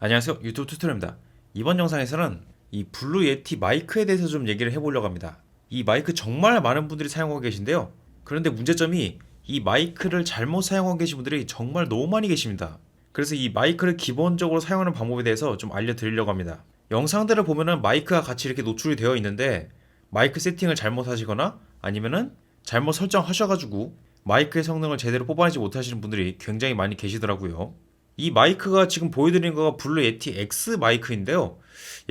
안녕하세요, 유튜브 튜토리얼입니다. 이번 영상에서는 이 블루 예티 마이크에 대해서 좀 얘기를 해보려고 합니다. 이 마이크 정말 많은 분들이 사용하고 계신데요. 그런데 문제점이 이 마이크를 잘못 사용하고 계신 분들이 정말 너무 많이 계십니다. 그래서 이 마이크를 기본적으로 사용하는 방법에 대해서 좀 알려드리려고 합니다. 영상들을 보면은 마이크가 같이 이렇게 노출이 되어 있는데 마이크 세팅을 잘못 하시거나 아니면은 잘못 설정하셔가지고 마이크의 성능을 제대로 뽑아내지 못하시는 분들이 굉장히 많이 계시더라고요. 이 마이크가 지금 보여드리는 거가 블루 예티 X 마이크인데요.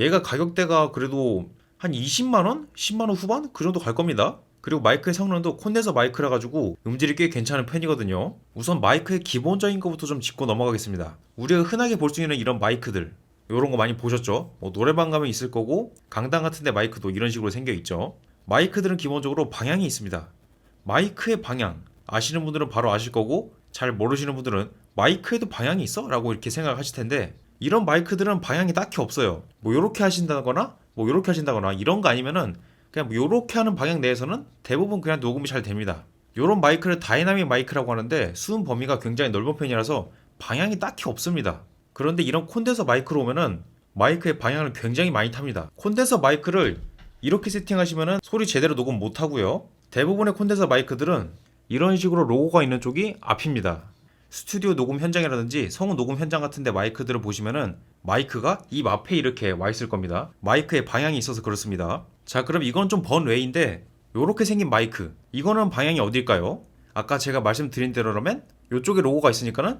얘가 가격대가 그래도 한 20만원? 10만원 후반? 그 정도 갈 겁니다. 그리고 마이크의 성능도 콘덴서 마이크라 가지고 음질이 꽤 괜찮은 편이거든요. 우선 마이크의 기본적인 것부터 좀 짚고 넘어가겠습니다. 우리가 흔하게 볼 수 있는 이런 마이크들, 이런 거 많이 보셨죠? 뭐 노래방 가면 있을 거고 강당 같은 데 마이크도 이런 식으로 생겨 있죠. 마이크들은 기본적으로 방향이 있습니다. 마이크의 방향 아시는 분들은 바로 아실 거고, 잘 모르시는 분들은 마이크에도 방향이 있어? 라고 이렇게 생각하실 텐데, 이런 마이크들은 방향이 딱히 없어요. 뭐 요렇게 하신다거나 뭐 요렇게 하신다거나 이런 거 아니면은 그냥 뭐 요렇게 하는 방향 내에서는 대부분 그냥 녹음이 잘 됩니다. 요런 마이크를 다이나믹 마이크라고 하는데 수음 범위가 굉장히 넓은 편이라서 방향이 딱히 없습니다. 그런데 이런 콘덴서 마이크로 오면은 마이크의 방향을 굉장히 많이 탑니다. 콘덴서 마이크를 이렇게 세팅하시면은 소리 제대로 녹음 못 하고요. 대부분의 콘덴서 마이크들은 이런 식으로 로고가 있는 쪽이 앞입니다. 스튜디오 녹음 현장이라든지 성우 녹음 현장 같은데 마이크들을 보시면은 마이크가 입 앞에 이렇게 와 있을 겁니다. 마이크의 방향이 있어서 그렇습니다. 자, 그럼 이건 좀 번외인데 요렇게 생긴 마이크, 이거는 방향이 어딜까요? 아까 제가 말씀드린 대로라면 요쪽에 로고가 있으니까는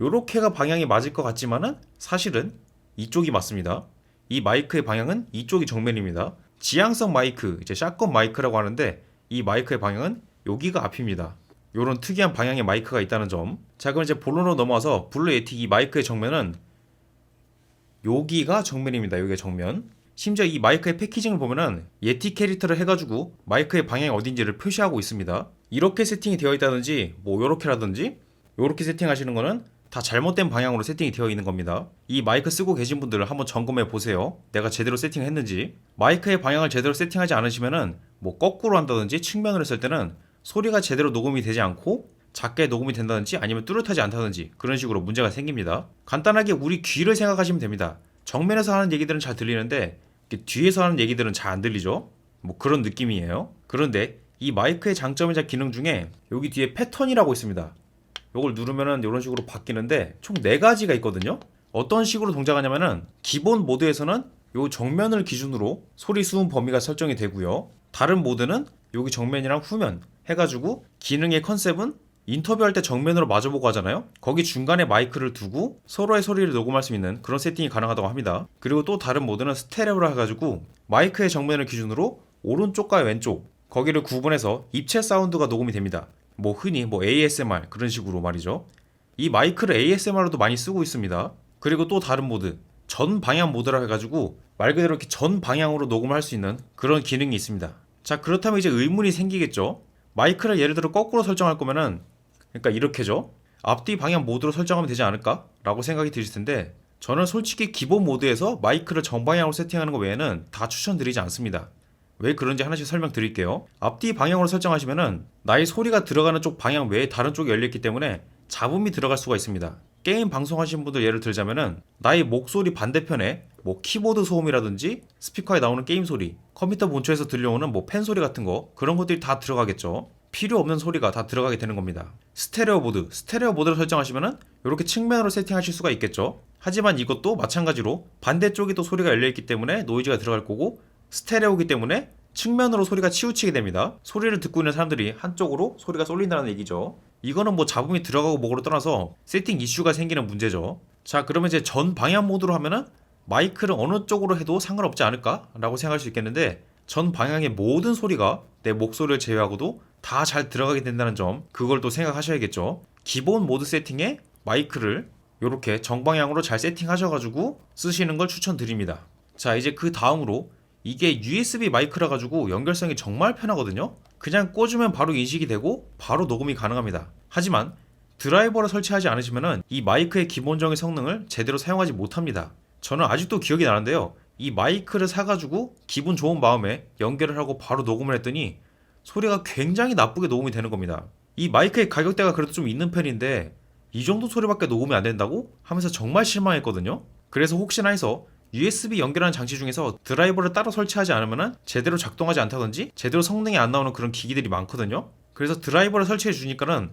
요렇게가 방향이 맞을 것 같지만은 사실은 이쪽이 맞습니다. 이 마이크의 방향은 이쪽이 정면입니다. 지향성 마이크, 이제 샷건 마이크라고 하는데 이 마이크의 방향은 여기가 앞입니다. 요런 특이한 방향의 마이크가 있다는 점. 자, 그럼 이제 본론으로 넘어와서 블루 예티 이 마이크의 정면은 여기가 정면입니다. 여기가 정면. 심지어 이 마이크의 패키징을 보면은 예티 캐릭터를 해가지고 마이크의 방향이 어딘지를 표시하고 있습니다. 이렇게 세팅이 되어 있다든지 뭐 요렇게라든지 요렇게 세팅하시는 거는 다 잘못된 방향으로 세팅이 되어 있는 겁니다. 이 마이크 쓰고 계신 분들 한번 점검해 보세요. 내가 제대로 세팅했는지. 마이크의 방향을 제대로 세팅하지 않으시면은 뭐 거꾸로 한다든지 측면으로 했을 때는 소리가 제대로 녹음이 되지 않고 작게 녹음이 된다든지 아니면 뚜렷하지 않다든지 그런 식으로 문제가 생깁니다. 간단하게 우리 귀를 생각하시면 됩니다. 정면에서 하는 얘기들은 잘 들리는데 뒤에서 하는 얘기들은 잘 안 들리죠? 뭐 그런 느낌이에요. 그런데 이 마이크의 장점이자 기능 중에 여기 뒤에 패턴이라고 있습니다. 요걸 누르면은 이런 식으로 바뀌는데 총 4가지가 있거든요. 어떤 식으로 동작하냐면은 기본 모드에서는 요 정면을 기준으로 소리 수음 범위가 설정이 되고요. 다른 모드는 여기 정면이랑 후면 해가지고 기능의 컨셉은 인터뷰할 때 정면으로 마주보고 하잖아요. 거기 중간에 마이크를 두고 서로의 소리를 녹음할 수 있는 그런 세팅이 가능하다고 합니다. 그리고 또 다른 모드는 스테레오라 해가지고 마이크의 정면을 기준으로 오른쪽과 왼쪽 거기를 구분해서 입체 사운드가 녹음이 됩니다. 뭐 흔히 뭐 ASMR 그런 식으로 말이죠. 이 마이크를 ASMR로도 많이 쓰고 있습니다. 그리고 또 다른 모드 전 방향 모드라 해가지고 말 그대로 이렇게 전 방향으로 녹음을 할 수 있는 그런 기능이 있습니다. 자, 그렇다면 이제 의문이 생기겠죠. 마이크를 예를 들어 거꾸로 설정할 거면은 그러니까 이렇게죠. 앞뒤 방향 모드로 설정하면 되지 않을까? 라고 생각이 드실 텐데 저는 솔직히 기본 모드에서 마이크를 정방향으로 세팅하는 것 외에는 다 추천드리지 않습니다. 왜 그런지 하나씩 설명드릴게요. 앞뒤 방향으로 설정하시면은 나의 소리가 들어가는 쪽 방향 외에 다른 쪽이 열려있기 때문에 잡음이 들어갈 수가 있습니다. 게임 방송하시는 분들 예를 들자면은 나의 목소리 반대편에 뭐 키보드 소음이라든지 스피커에 나오는 게임 소리, 컴퓨터 본체에서 들려오는 뭐 팬 소리 같은 거 그런 것들이 다 들어가겠죠. 필요 없는 소리가 다 들어가게 되는 겁니다. 스테레오 모드를 설정하시면은 이렇게 측면으로 세팅하실 수가 있겠죠. 하지만 이것도 마찬가지로 반대쪽이 또 소리가 열려있기 때문에 노이즈가 들어갈 거고 스테레오기 때문에 측면으로 소리가 치우치게 됩니다. 소리를 듣고 있는 사람들이 한쪽으로 소리가 쏠린다는 얘기죠. 이거는 뭐 잡음이 들어가고 뭐고를 떠나서 세팅 이슈가 생기는 문제죠. 자, 그러면 이제 전 방향 모드로 하면은 마이크를 어느 쪽으로 해도 상관없지 않을까? 라고 생각할 수 있겠는데 전 방향의 모든 소리가 내 목소리를 제외하고도 다 잘 들어가게 된다는 점 그걸 또 생각하셔야겠죠. 기본 모드 세팅에 마이크를 이렇게 정방향으로 잘 세팅하셔가지고 쓰시는 걸 추천드립니다. 자, 이제 그 다음으로 이게 USB 마이크라 가지고 연결성이 정말 편하거든요. 그냥 꽂으면 바로 인식이 되고 바로 녹음이 가능합니다. 하지만 드라이버를 설치하지 않으시면 이 마이크의 기본적인 성능을 제대로 사용하지 못합니다. 저는 아직도 기억이 나는데요. 이 마이크를 사가지고 기분 좋은 마음에 연결을 하고 바로 녹음을 했더니 소리가 굉장히 나쁘게 녹음이 되는 겁니다. 이 마이크의 가격대가 그래도 좀 있는 편인데 이 정도 소리밖에 녹음이 안 된다고? 하면서 정말 실망했거든요. 그래서 혹시나 해서 USB 연결하는 장치 중에서 드라이버를 따로 설치하지 않으면 제대로 작동하지 않다든지 제대로 성능이 안 나오는 그런 기기들이 많거든요. 그래서 드라이버를 설치해 주니까는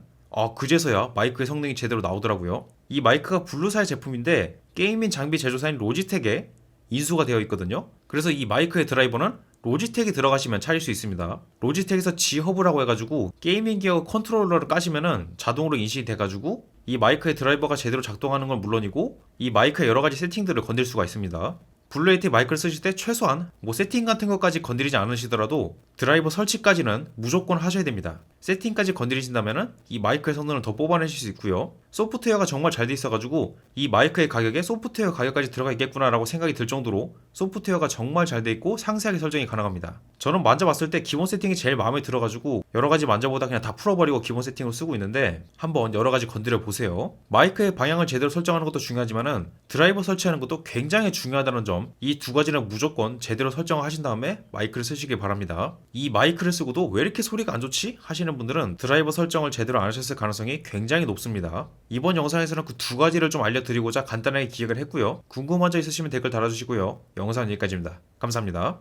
그제서야 마이크의 성능이 제대로 나오더라고요. 이 마이크가 블루사의 제품인데 게이밍 장비 제조사인 로지텍에 인수가 되어 있거든요. 그래서 이 마이크의 드라이버는 로지텍이 들어가시면 찾을 수 있습니다. 로지텍에서 G허브라고 해가지고 게이밍 기어 컨트롤러를 까시면은 자동으로 인식이 돼가지고 이 마이크의 드라이버가 제대로 작동하는 건 물론이고 이 마이크의 여러가지 세팅들을 건들 수가 있습니다. 블루에이티 마이크를 쓰실 때 최소한 세팅 같은 것까지 건드리지 않으시더라도 드라이버 설치까지는 무조건 하셔야 됩니다. 세팅까지 건드리신다면 이 마이크의 성능을 더 뽑아내실 수 있고요. 소프트웨어가 정말 잘 돼 있어가지고 이 마이크의 가격에 소프트웨어 가격까지 들어가 있겠구나라고 생각이 들 정도로 소프트웨어가 정말 잘 돼 있고 상세하게 설정이 가능합니다. 저는 만져봤을 때 기본 세팅이 제일 마음에 들어가지고 여러가지 만져보다 그냥 다 풀어버리고 기본 세팅으로 쓰고 있는데 한번 여러가지 건드려 보세요. 마이크의 방향을 제대로 설정하는 것도 중요하지만은 드라이버 설치하는 것도 굉장히 중요하다는 점, 이 두 가지는 무조건 제대로 설정을 하신 다음에 마이크를 쓰시길 바랍니다. 이 마이크를 쓰고도 왜 이렇게 소리가 안 좋지? 하시는 분들은 드라이버 설정을 제대로 안 하셨을 가능성이 굉장히 높습니다. 이번 영상에서는 그 두 가지를 좀 알려드리고자 간단하게 기획을 했고요. 궁금한 점 있으시면 댓글 달아주시고요. 영상은 여기까지입니다. 감사합니다.